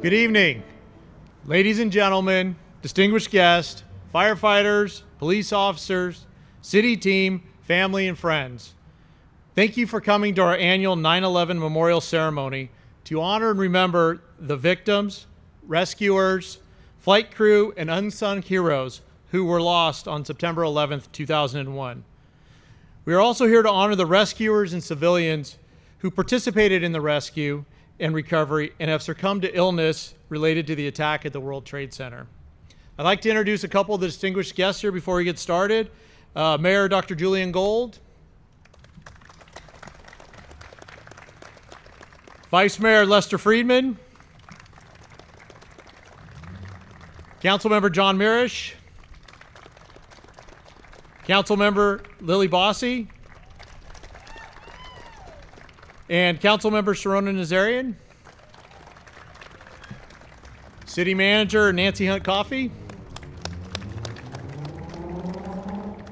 Good evening, ladies and gentlemen, distinguished guests, firefighters, police officers, city team, family, and friends. Thank you for coming to our annual 9/11 Memorial Ceremony to honor and remember the victims, rescuers, flight crew, and unsung heroes who were lost on September 11th, 2001. We are also here to honor the rescuers and civilians who participated in the rescue and recovery and have succumbed to illness related to the attack at the World Trade Center. I'd like to introduce a couple of the distinguished guests here before we get started. Mayor Dr. Julian Gold, Vice Mayor Lester Friedman, Councilmember John Mirisch, Councilmember Lily Bossie, and Councilmember Sharona Nazarian, City Manager Nancy Hunt Coffey,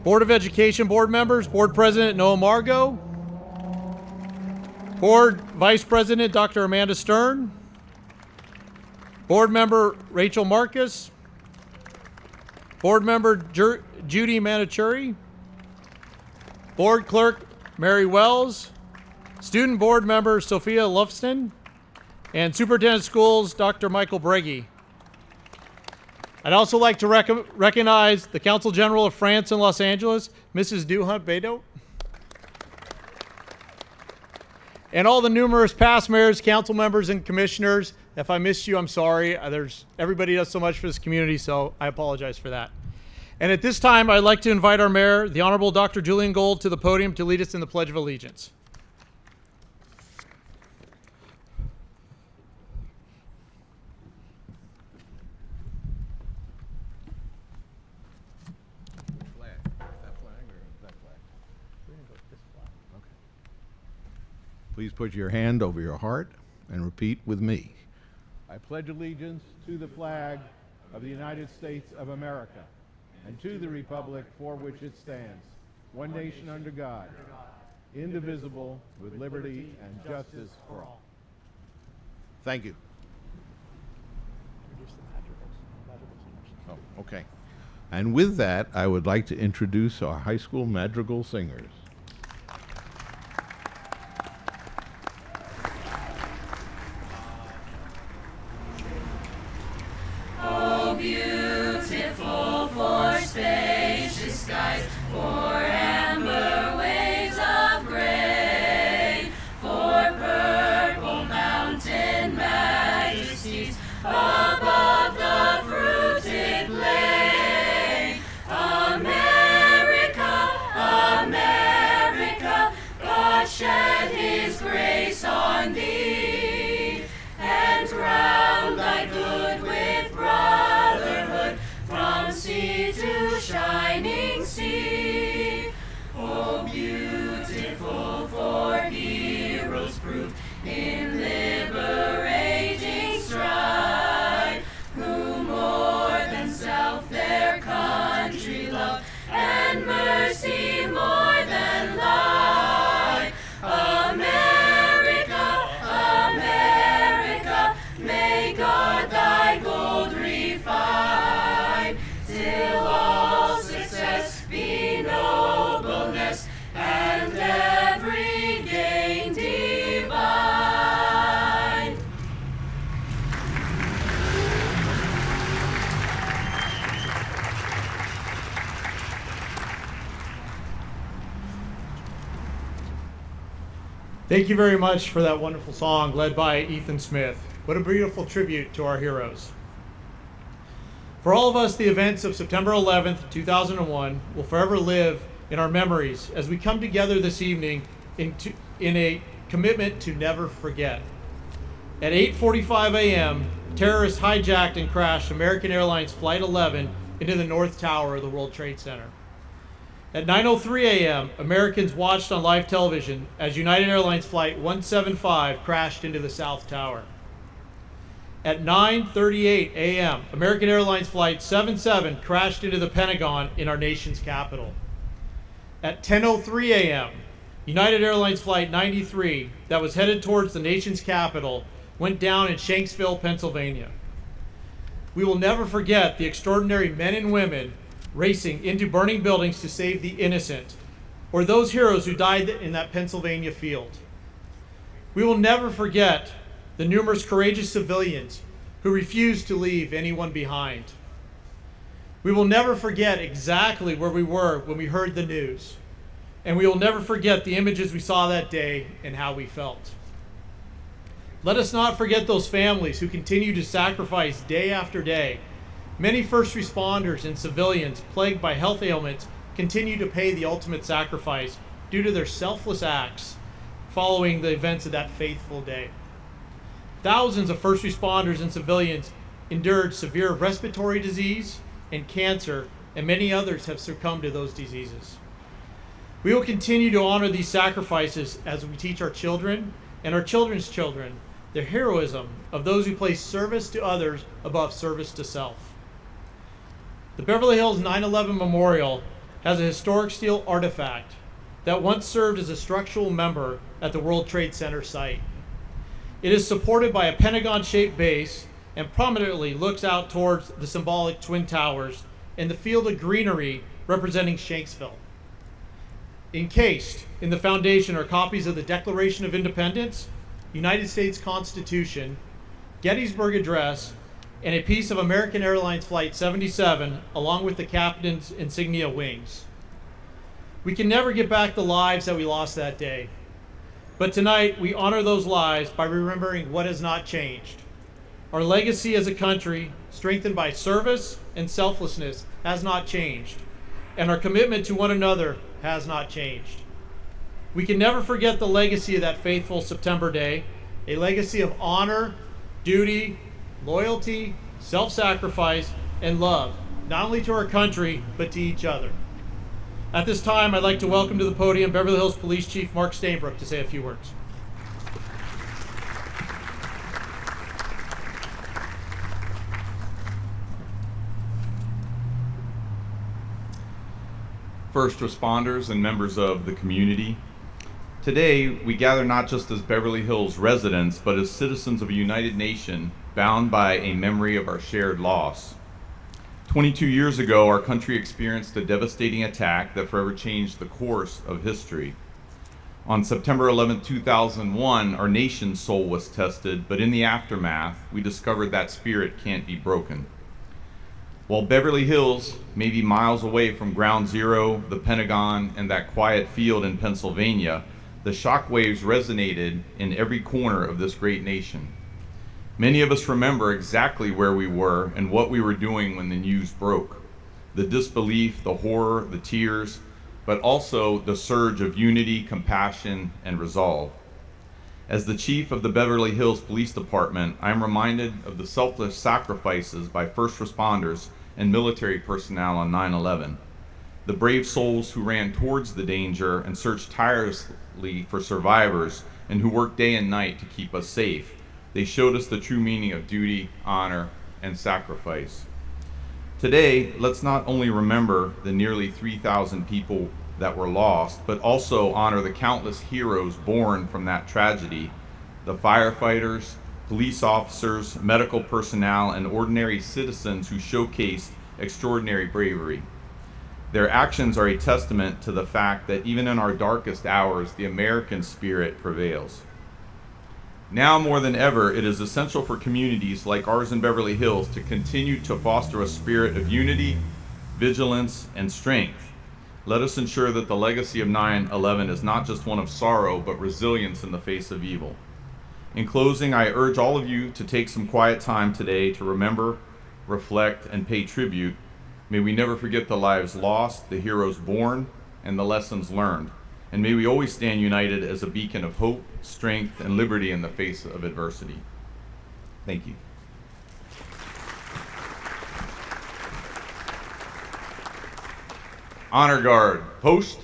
Board of Education board members, Board President Noah Margot, Board Vice President Dr. Amanda Stern, Board Member Rachel Marcus, Board Member Judy Manichuri, Board Clerk Mary Wells, Student Board Member Sophia Lufston, and Superintendent of Schools Dr. Michael Breggy. I'd also like to recognize the Consul General of France in Los Angeles, Mrs. Duhunt Bedo, and all the numerous past mayors, council members, and commissioners. If I missed you, I'm sorry. Everybody does so much for this community, so I apologize for that. And at this time, I'd like to invite our mayor, the Honorable Dr. Julian Gold, to the podium to lead us in the Pledge of Allegiance. Please put your hand over your heart and repeat with me. I pledge allegiance to the flag of the United States of America and to the republic for which it stands, one nation under God, indivisible, with liberty and justice for all. Thank you. Oh, okay. And with that, I would like to introduce our high school madrigal singers. Beautiful for spacious skies, for amber waves of gray, for purple mountain majesties above the fruited plain. America, America, God shed his grace on thee, and crowned thy good with brotherhood from sea to shining sea. Oh, beautiful for heroes proved in liberating strife, who more than self their country loved, and mercy more than life. America, America, may God thy gold refine, till all success be nobleness, and every gain divine. Thank you very much for that wonderful song led by Ethan Smith. What a beautiful tribute to our heroes. For all of us, the events of September 11th, 2001 will forever live in our memories as we come together this evening in a commitment to never forget. At 8:45 a.m., terrorists hijacked and crashed American Airlines Flight 11 into the North Tower of the World Trade Center. At 9:03 a.m., Americans watched on live television as United Airlines Flight 175 crashed into the South Tower. At 9:38 a.m., American Airlines Flight 77 crashed into the Pentagon in our nation's capital. At 10:03 a.m., United Airlines Flight 93, that was headed towards the nation's capital, went down in Shanksville, Pennsylvania. We will never forget the extraordinary men and women racing into burning buildings to save the innocent, or those heroes who died in that Pennsylvania field. We will never forget the numerous courageous civilians who refused to leave anyone behind. We will never forget exactly where we were when we heard the news, and we will never forget the images we saw that day and how we felt. Let us not forget those families who continue to sacrifice day after day. Many first responders and civilians plagued by health ailments continue to pay the ultimate sacrifice due to their selfless acts following the events of that faithful day. Thousands of first responders and civilians endured severe respiratory disease and cancer, and many others have succumbed to those diseases. We will continue to honor these sacrifices as we teach our children and our children's children the heroism of those who place service to others above service to self. The Beverly Hills 9/11 Memorial has a historic steel artifact that once served as a structural member at the World Trade Center site. It is supported by a pentagon-shaped base and prominently looks out towards the symbolic Twin Towers and the field of greenery representing Shanksville. Encased in the foundation are copies of the Declaration of Independence, United States Constitution, Gettysburg Address, and a piece of American Airlines Flight 77, along with the captain's insignia wings. We can never get back the lives that we lost that day, but tonight we honor those lives by remembering what has not changed. Our legacy as a country, strengthened by service and selflessness, has not changed, and our commitment to one another has not changed. We can never forget the legacy of that faithful September day, a legacy of honor, duty, loyalty, self-sacrifice, and love, not only to our country, but to each other. At this time, I'd like to welcome to the podium Beverly Hills Police Chief Mark Stainbrook to say a few words. First responders and members of the community, today we gather not just as Beverly Hills residents, but as citizens of a united nation bound by a memory of our shared loss. 22 years ago, our country experienced a devastating attack that forever changed the course of history. On September 11, 2001, our nation's soul was tested, but in the aftermath, we discovered that spirit can't be broken. While Beverly Hills may be miles away from Ground Zero, the Pentagon, and that quiet field in Pennsylvania, the shockwaves resonated in every corner of this great nation. Many of us remember exactly where we were and what we were doing when the news broke. The disbelief, the horror, the tears, but also the surge of unity, compassion, and resolve. As the chief of the Beverly Hills Police Department, I am reminded of the selfless sacrifices by first responders and military personnel on 9/11. The brave souls who ran towards the danger and searched tirelessly for survivors and who worked day and night to keep us safe. They showed us the true meaning of duty, honor, and sacrifice. Today, let's not only remember the nearly 3,000 people that were lost, but also honor the countless heroes born from that tragedy, the firefighters, police officers, medical personnel, and ordinary citizens who showcased extraordinary bravery. Their actions are a testament to the fact that even in our darkest hours, the American spirit prevails. Now more than ever, it is essential for communities like ours in Beverly Hills to continue to foster a spirit of unity, vigilance, and strength. Let us ensure that the legacy of 9/11 is not just one of sorrow, but resilience in the face of evil. In closing, I urge all of you to take some quiet time today to remember, reflect, and pay tribute. May we never forget the lives lost, the heroes born, and the lessons learned. And may we always stand united as a beacon of hope, strength, and liberty in the face of adversity. Thank you. Honor Guard, post.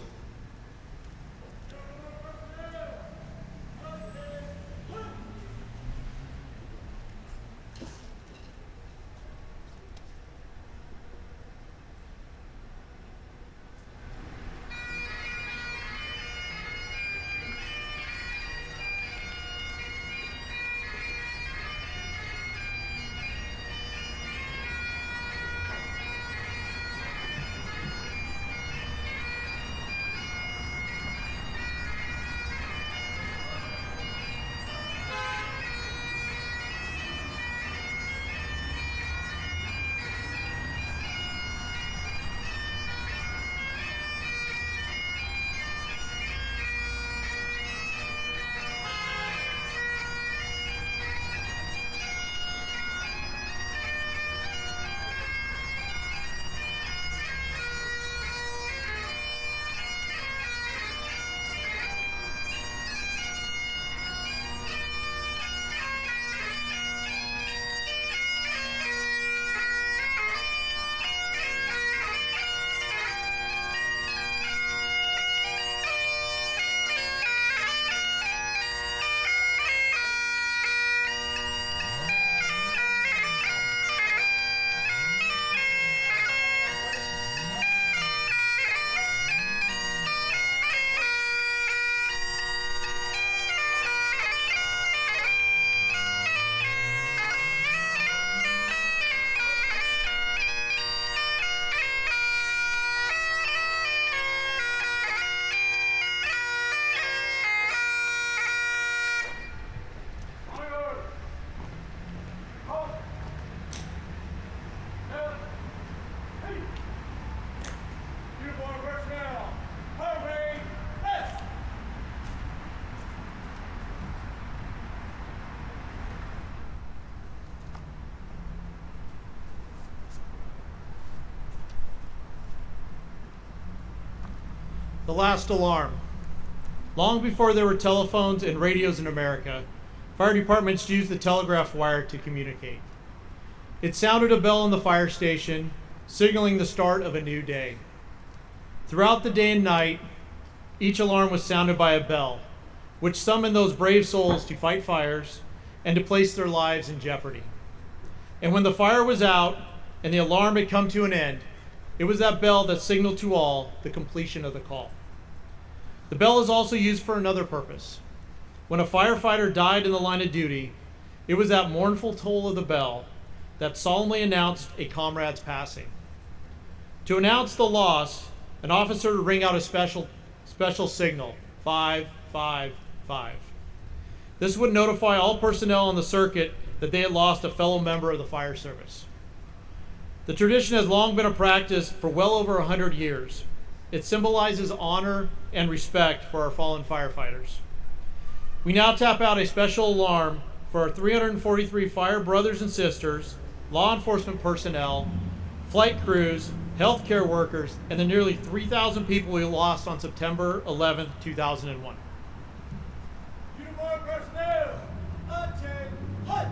the last alarm. Long before there were telephones and radios in America, fire departments used the telegraph wire to communicate. It sounded a bell in the fire station, signaling the start of a new day. Throughout the day and night, each alarm was sounded by a bell, which summoned those brave souls to fight fires and to place their lives in jeopardy. And when the fire was out and the alarm had come to an end, it was that bell that signaled to all the completion of the call. The bell is also used for another purpose. When a firefighter died in the line of duty, it was that mournful toll of the bell that solemnly announced a comrade's passing. To announce the loss, an officer would ring out a special signal, 555. This would notify all personnel on the circuit that they had lost a fellow member of the fire service. The tradition has long been a practice for well over 100 years. It symbolizes honor and respect for our fallen firefighters. We now tap out a special alarm for our 343 fire brothers and sisters, law enforcement personnel, flight crews, healthcare workers, and the nearly 3,000 people we lost on September 11th, 2001. Uniform personnel, attack, hut!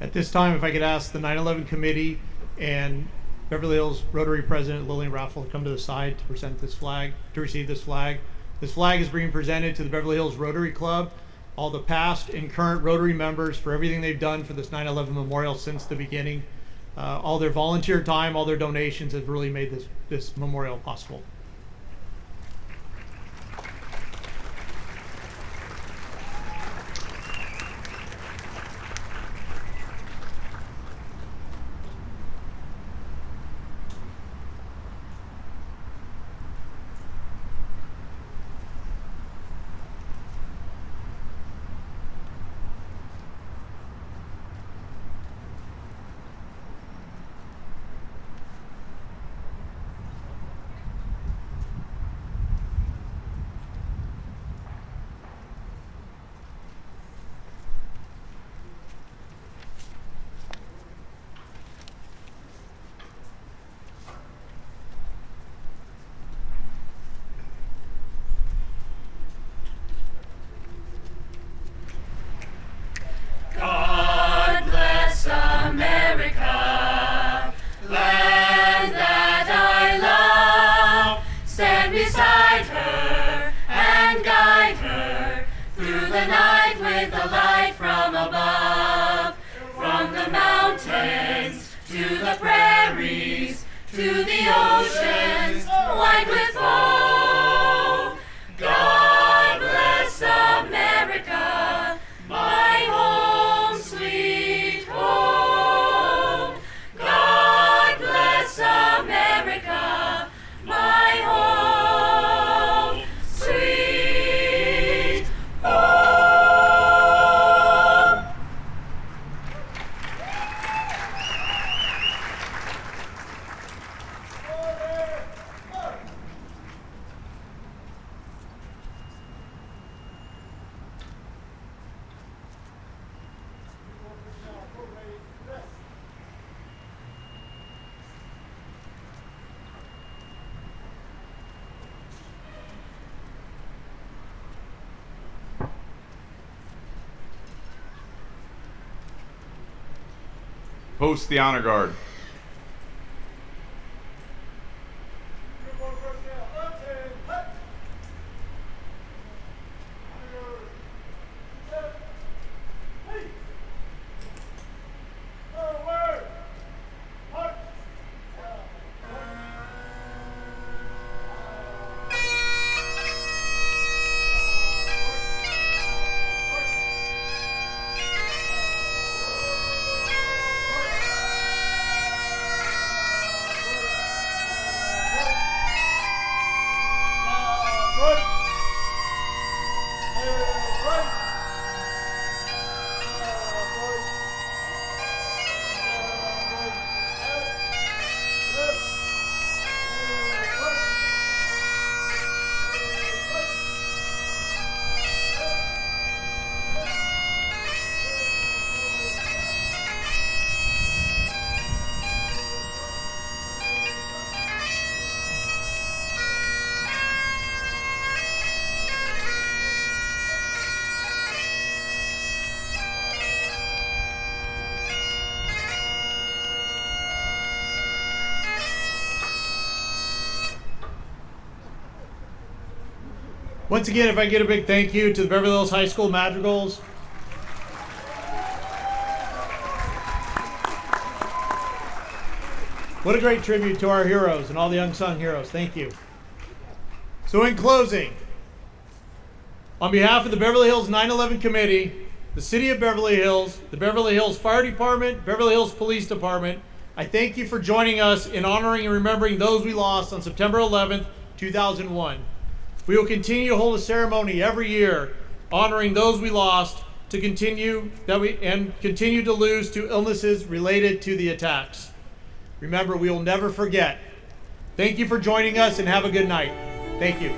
At this time, if I could ask the 9/11 committee and Beverly Hills Rotary President Lillian Raffle to come to the side to present this flag, to receive this flag. This flag is being presented to the Beverly Hills Rotary Club, all the past and current Rotary members for everything they've done for this 9/11 memorial since the beginning. All their volunteer time, all their donations have really made this memorial possible. God bless America, land that I love. Stand beside her and guide her through the night with the light from above. From the mountains to the prairies to the oceans white with foam. God bless America, my home sweet home. God bless America, my home sweet home. Post the honor guard. Once again, if I get a big thank you to the Beverly Hills High School Madrigals. What a great tribute to our heroes and all the unsung heroes. Thank you. So in closing, on behalf of the Beverly Hills 9/11 Committee, the City of Beverly Hills, the Beverly Hills Fire Department, Beverly Hills Police Department, I thank you for joining us in honoring and remembering those we lost on September 11th, 2001. We will continue to hold a ceremony every year honoring those we lost to continue to lose to illnesses related to the attacks. Remember, we will never forget. Thank you for joining us and have a good night. Thank you.